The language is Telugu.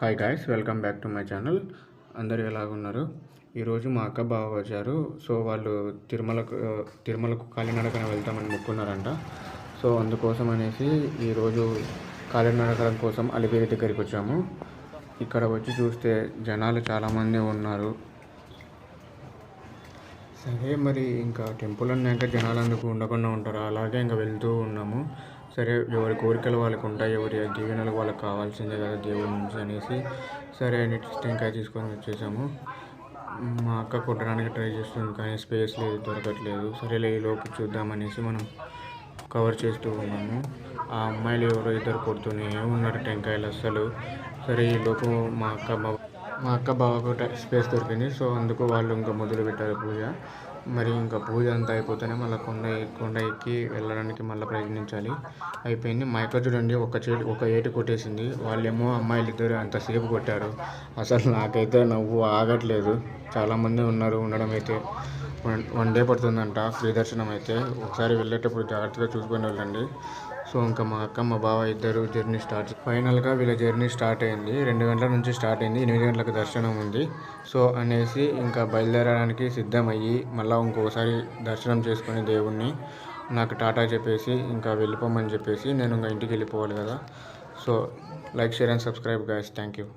Hi guys, welcome back to my channel. అందరూ ఎలాగున్నారు? ఈరోజు మా అక్క బావ వచ్చారు. సో వాళ్ళు తిరుమలకు కాలినడకన వెళ్తామని మొక్కున్నారంట. సో అందుకోసం అనేసి ఈరోజు కాలినడకల కోసం అలిపిరి దగ్గరికి వచ్చాము. ఇక్కడ వచ్చి చూస్తే జనాలు చాలామంది ఉన్నారు. సరే మరి ఇంకా టెంపుల్ అన్నాక జనాలు అందుకు ఉండకుండా ఉంటారు. అలాగే ఇంకా వెళ్తూ ఉన్నాము. సరే ఎవరి కోరికలు వాళ్ళకు ఉంటాయి, ఎవరి దీవెనలు వాళ్ళకి కావాల్సిందే కదా దేవుడి నుంచి అనేసి సరే అని టెంకాయ తీసుకొని వచ్చేసాము. మా అక్క కొట్టడానికి ట్రై చేస్తుంది కానీ స్పేస్ లేదు, దొరకట్లేదు. సరేలే ఈ లోపు చూద్దామనేసి మనం కవర్ చేస్తూ ఉన్నాము. ఆ అమ్మాయిలు ఎవరో ఇద్దరు కొడుతూనే ఉన్నారు టెంకాయలు అస్సలు. సరే ఈ లోపు మా అక్క బావకు స్పేస్ దొరికింది. సో అందుకు వాళ్ళు ఇంకా మొదలు పెట్టారు పూజ. మరి ఇంకా పూజ అంతా అయిపోతేనే మళ్ళీ కొండ ఎక్కి వెళ్ళడానికి మళ్ళీ ప్రయత్నించాలి. అయిపోయింది. మా అక్క చూడండి ఒక ఏటు కొట్టేసింది. వాళ్ళేమో అమ్మాయిలు ఇద్దరు అంతసేపు కొట్టారు. అసలు నాకైతే నవ్వు ఆగట్లేదు. చాలామంది ఉండడం అయితే 1 డే పడుతుందంట ఫ్రీ దర్శనం అయితే. ఒకసారి వెళ్ళేటప్పుడు జాగ్రత్తగా చూసుకొని వెళ్ళండి. సో ఇంకా మా అక్క మా బావ ఇద్దరు జర్నీ ఫైనల్గా వీళ్ళ జర్నీ స్టార్ట్ అయింది. 2 గంటల నుంచి స్టార్ట్ అయింది. 8 గంటలకు దర్శనం ఉంది. సో అనేసి ఇంకా బయలుదేరడానికి సిద్ధమయ్యి మళ్ళీ ఇంకోసారి దర్శనం చేసుకొని దేవుణ్ణి నాకు టాటా చెప్పేసి ఇంకా వెళ్ళిపోమని చెప్పేసి నేను ఇంకా ఇంటికి వెళ్ళిపోవాలి కదా. So like, share and subscribe guys. Thank you.